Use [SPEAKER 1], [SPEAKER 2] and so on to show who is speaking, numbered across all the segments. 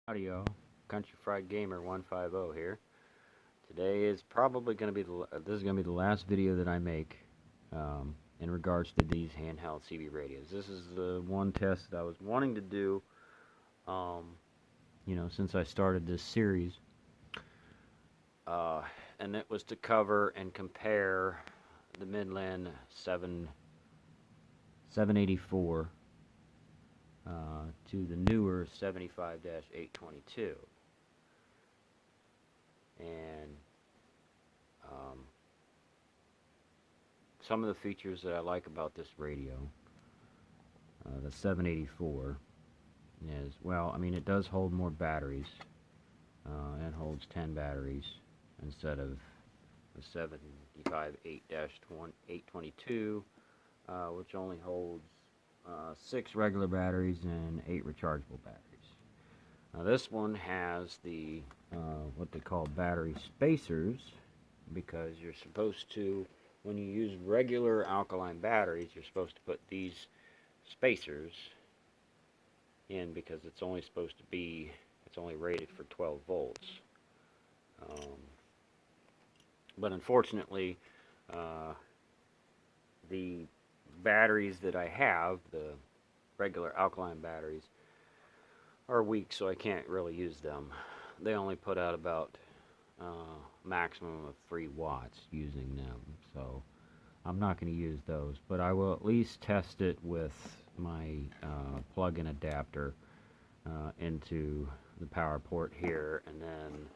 [SPEAKER 1] Howdy y'all, Country Fried Gamer 150 here. Today is probably going to be this is going to be the last video that I make in regards to these handheld CB radios. This is the one test that I was wanting to do, since I started this series, and it was to cover and compare the Midland 784 to the newer 75-822. And some of the features that I like about this radio, the 784, is, well, I mean, it does hold more batteries. It holds 10 batteries instead of the 75-8-822, which only holds 6 regular batteries and 8 rechargeable batteries. Now this one has the what they call battery spacers, because you're supposed to, when you use regular alkaline batteries, you're supposed to put these spacers in, because it's only rated for 12 volts. But unfortunately, the batteries that I have, the regular alkaline batteries, are weak, so I can't really use them. They only put out about maximum of 3 watts using them, so I'm not going to use those, but I will at least test it with my plug-in adapter into the power port here, and then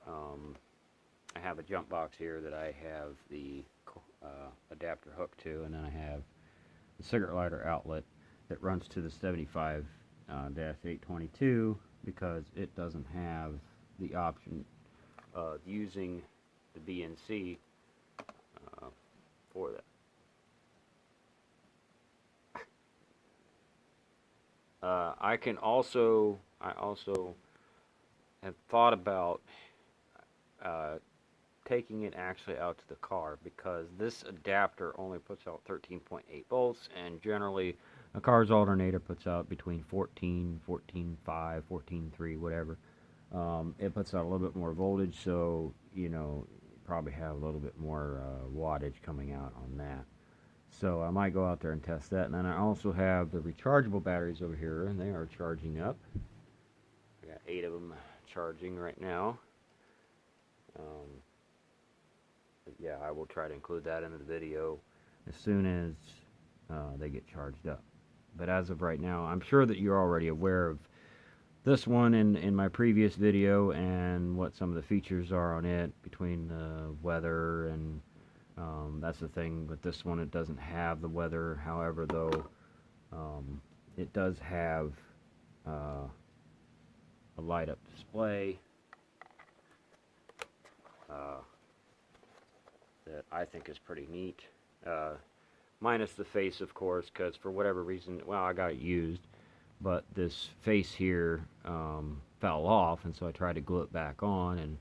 [SPEAKER 1] I have a jump box here that I have the adapter hooked to, and then I have the cigarette lighter outlet that runs to the 75-822, because it doesn't have the option of using the BNC for that. I also have thought about taking it actually out to the car, because this adapter only puts out 13.8 volts, and generally a car's alternator puts out between 14, 14.5, 14.3, whatever. It puts out a little bit more voltage, so you probably have a little bit more wattage coming out on that. So I might go out there and test that. And then I also have the rechargeable batteries over here, and they are charging up. I got 8 of them charging right now. Yeah, I will try to include that in the video as soon as they get charged up. But as of right now, I'm sure that you're already aware of this one in my previous video, and what some of the features are on it, between the weather and that's the thing with this one. It doesn't have the weather. However, though, it does have a light up display that I think is pretty neat, minus the face, of course, because for whatever reason, well, I got it used, but this face here fell off, and so I tried to glue it back on, and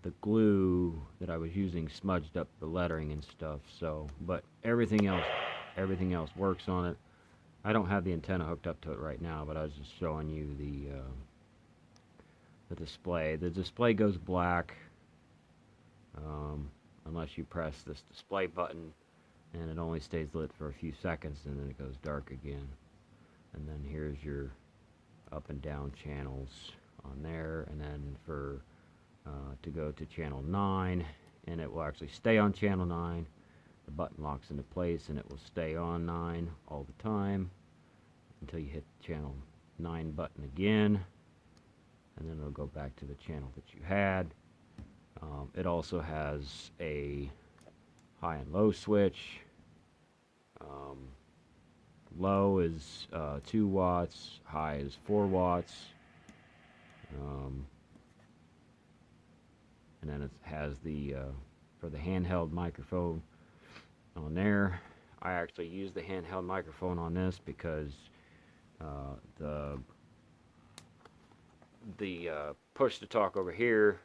[SPEAKER 1] the glue that I was using smudged up the lettering and stuff. So, but everything else works on it. I don't have the antenna hooked up to it right now, but I was just showing you the display. The display goes black unless you press this display button, and it only stays lit for a few seconds, and then it goes dark again. And then here's your up and down channels on there, and then for to go to channel 9, and it will actually stay on channel 9. The button locks into place, and it will stay on 9 all the time until you hit the channel 9 button again, and then it'll go back to the channel that you had. It also has a high and low switch. Low is 2 watts, high is 4 watts. And then it has the for the handheld microphone on there. I actually use the handheld microphone on this because the push to talk over here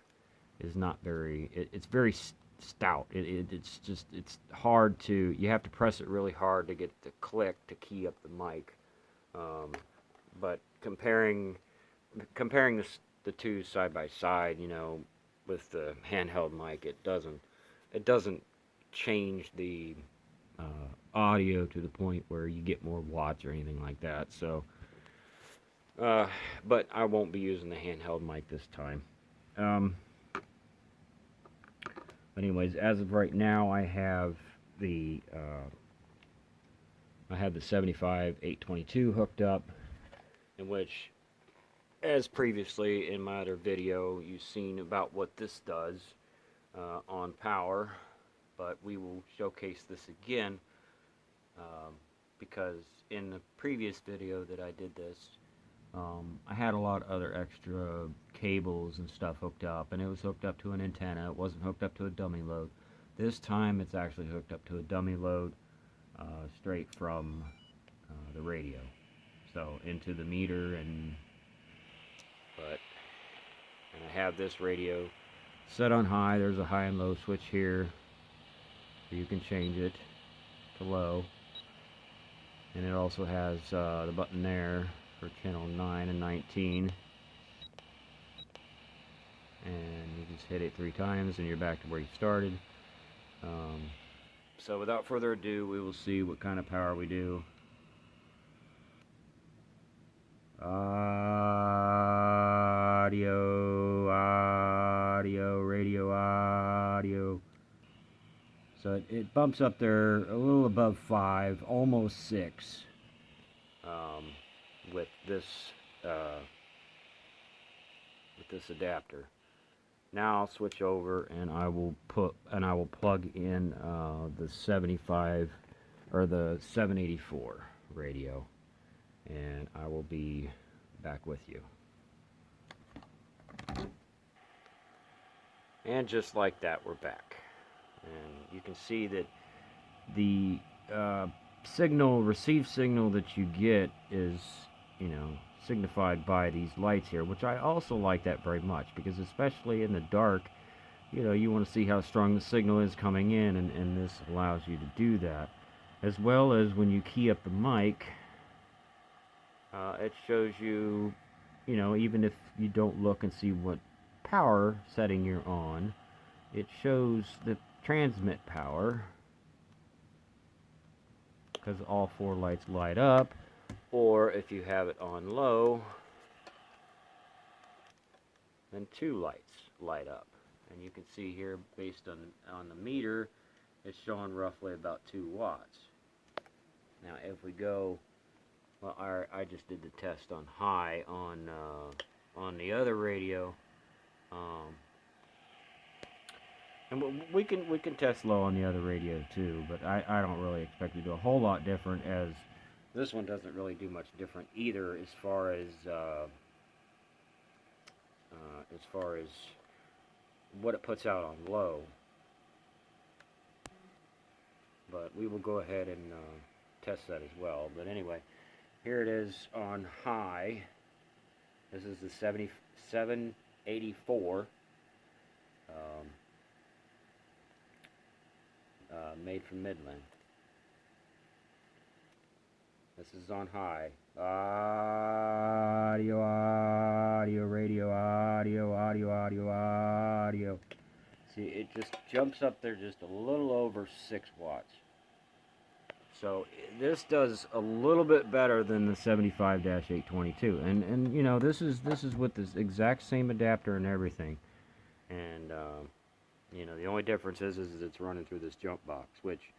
[SPEAKER 1] is not very, it's very stout. It's hard to, you have to press it really hard to get the click to key up the mic. But comparing the two side by side, with the handheld mic, it doesn't change the audio to the point where you get more watts or anything like that. So, but I won't be using the handheld mic this time. Anyways, as of right now, I have the 75 822 hooked up, in which, as previously in my other video, you've seen about what this does on power, but we will showcase this again because in the previous video that I did this, I had a lot of other extra cables and stuff hooked up, and it was hooked up to an antenna. It wasn't hooked up to a dummy load. This time it's actually hooked up to a dummy load straight from the radio, so into the meter, and I have this radio set on high. There's a high and low switch here, so you can change it to low, and it also has the button there for channel 9 and 19, and you just hit it 3 times and you're back to where you started. So without further ado, we will see what kind of power we do. Audio, radio, audio. So it bumps up there a little above 5, almost 6. With this adapter. Now I'll switch over and I will plug in the 75 or the 784 radio, and I will be back with you. And just like that, we're back, and you can see that the received signal that you get is, signified by these lights here, which I also like that very much, because especially in the dark, you want to see how strong the signal is coming in, and this allows you to do that. As well as when you key up the mic, it shows you, even if you don't look and see what power setting you're on, it shows the transmit power, because all 4 lights light up. Or if you have it on low, then 2 lights light up. And you can see here, based on the meter, it's showing roughly about 2 watts. Now if we go, well, I just did the test on high on the other radio, and we can test low on the other radio too, but I don't really expect to do a whole lot different, as this one doesn't really do much different either as far as what it puts out on low. But we will go ahead and test that as well. But anyway, here it is on high. This is the 784, made from Midland. This is on high. Audio, audio, radio, audio, audio, audio, audio. See, it just jumps up there just a little over 6 watts. So this does a little bit better than the 75-822, and this is with this exact same adapter and everything, and the only difference is it's running through this jump box, which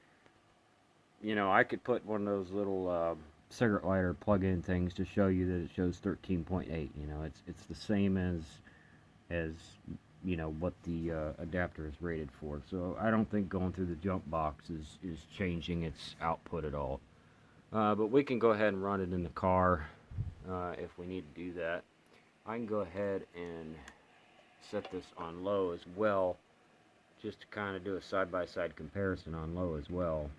[SPEAKER 1] I could put one of those little cigarette lighter plug-in things to show you that it shows 13.8. It's the same as what the adapter is rated for. So I don't think going through the jump box is changing its output at all. But we can go ahead and run it in the car if we need to do that. I can go ahead and set this on low as well, just to kind of do a side-by-side comparison on low as well.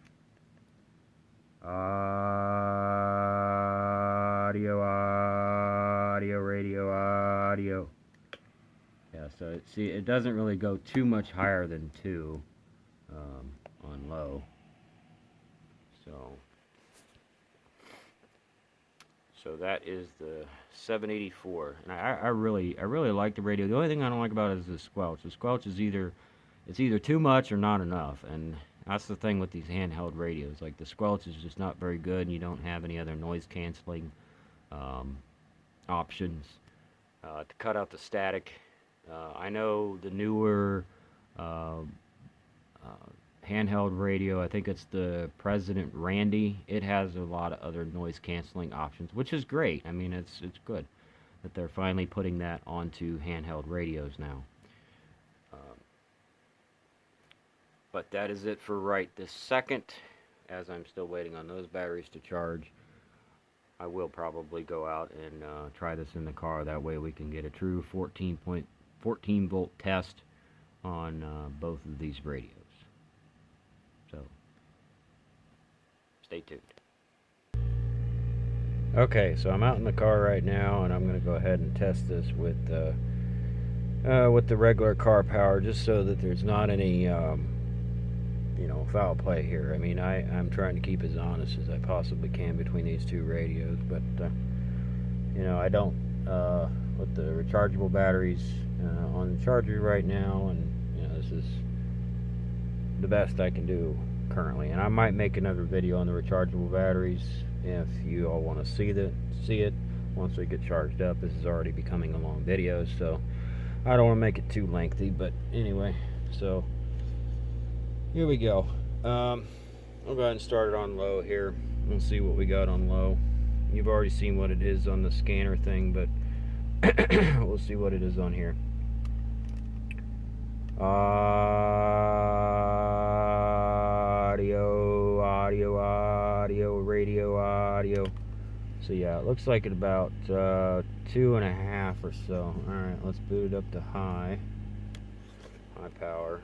[SPEAKER 1] Audio, audio, radio, audio. Yeah, so see, it doesn't really go too much higher than 2 on low. So that is the 784, and I really like the radio. The only thing I don't like about it is the squelch. The squelch is either too much or not enough, and that's the thing with these handheld radios. Like the squelch is just not very good, and you don't have any other noise canceling um, options to cut out the static. I know the newer uh, handheld radio, I think it's the President Randy. It has a lot of other noise canceling options, which is great. I mean, it's good that they're finally putting that onto handheld radios now. But that is it for right this second. As I'm still waiting on those batteries to charge, I will probably go out and try this in the car. That way we can get a true 14 volt test on both of these radios. So, stay tuned. Okay, so I'm out in the car right now, and I'm going to go ahead and test this with the regular car power, just so that there's not any foul play here. I mean, I'm trying to keep as honest as I possibly can between these two radios, but I don't with the rechargeable batteries on the charger right now, and this is the best I can do currently. And I might make another video on the rechargeable batteries if you all want to see it once they get charged up. This is already becoming a long video, so I don't want to make it too lengthy. But anyway, so here we go. I'll go ahead and start it on low here. We'll see what we got on low. You've already seen what it is on the scanner thing, but we'll see what it is on here. Audio, radio, audio. So yeah, it looks like at about 2.5 or so. Alright, let's boot it up to high power.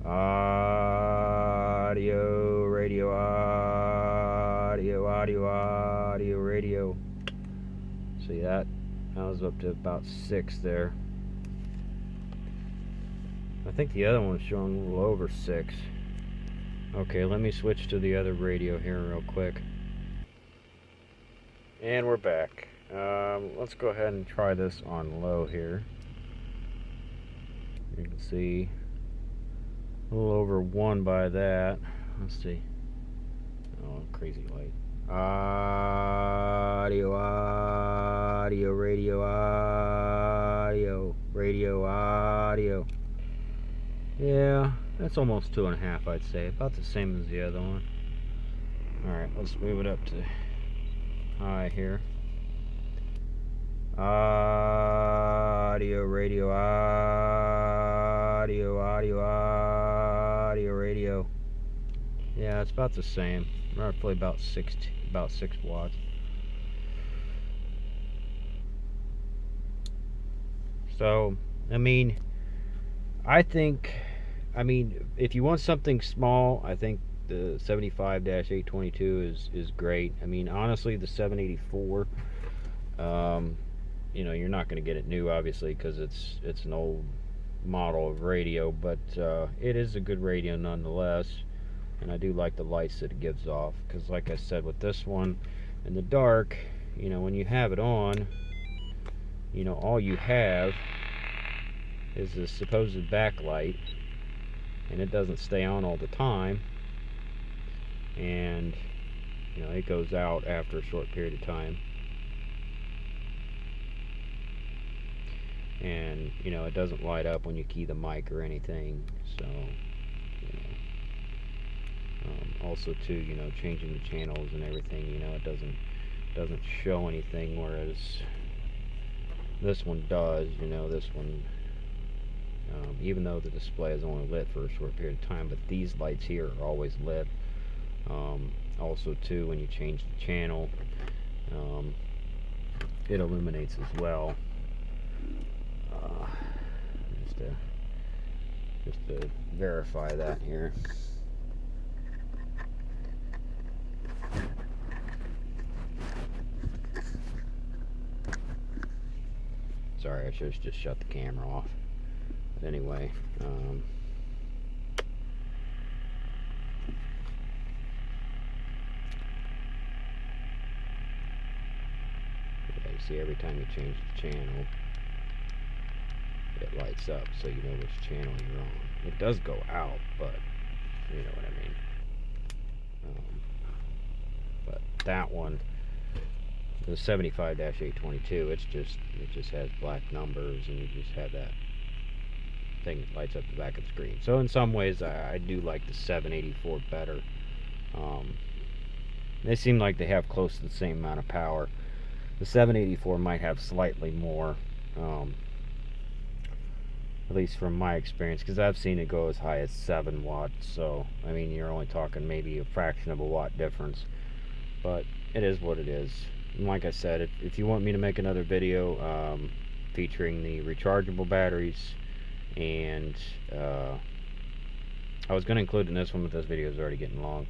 [SPEAKER 1] Audio, radio, audio, radio. See that? I was up to about 6 there. I think the other one was showing a little over 6. Okay, let me switch to the other radio here real quick. And we're back. Let's go ahead and try this on low here. You can see a little over 1 by that. Let's see. Oh, crazy light. Audio, radio, audio. Yeah, that's almost 2.5, I'd say. About the same as the other one. Alright, let's move it up to high here. Audio, radio, audio, radio. Yeah, it's about the same. Roughly about 6 watts. So, I mean, if you want something small, I think the 75-822 is great. I mean, honestly, the 784, you're not going to get it new, obviously, because it's an old model of radio, but it is a good radio nonetheless. And I do like the lights that it gives off, because like I said, with this one in the dark, when you have it on, all you have is the supposed backlight, and it doesn't stay on all the time, and it goes out after a short period of time, and it doesn't light up when you key the mic or anything. So also too, changing the channels and everything, it doesn't show anything, whereas this one does. This one, even though the display is only lit for a short period of time, but these lights here are always lit. Also too, when you change the channel, it illuminates as well. Just to verify that here. Sorry, I should have just shut the camera off. But anyway, You see, every time you change the channel, it lights up so you know which channel you're on. It does go out, but you know what I mean. But that one, the 75-822, it just has black numbers, and you just have that thing that lights up the back of the screen. So in some ways, I do like the 784 better. They seem like they have close to the same amount of power. The 784 might have slightly more, at least from my experience, because I've seen it go as high as 7 watts. So I mean, you're only talking maybe a fraction of a watt difference, but it is what it is. And like I said, if you want me to make another video featuring the rechargeable batteries, and I was going to include in this one, but this video is already getting long,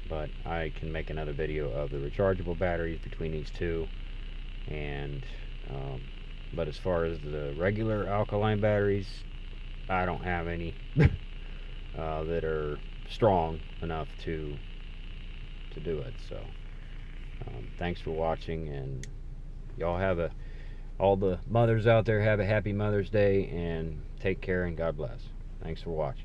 [SPEAKER 1] but I can make another video of the rechargeable batteries between these two. And but as far as the regular alkaline batteries, I don't have any that are strong enough to do it. So thanks for watching, and y'all have all the mothers out there have a happy Mother's Day, and take care, and God bless. Thanks for watching.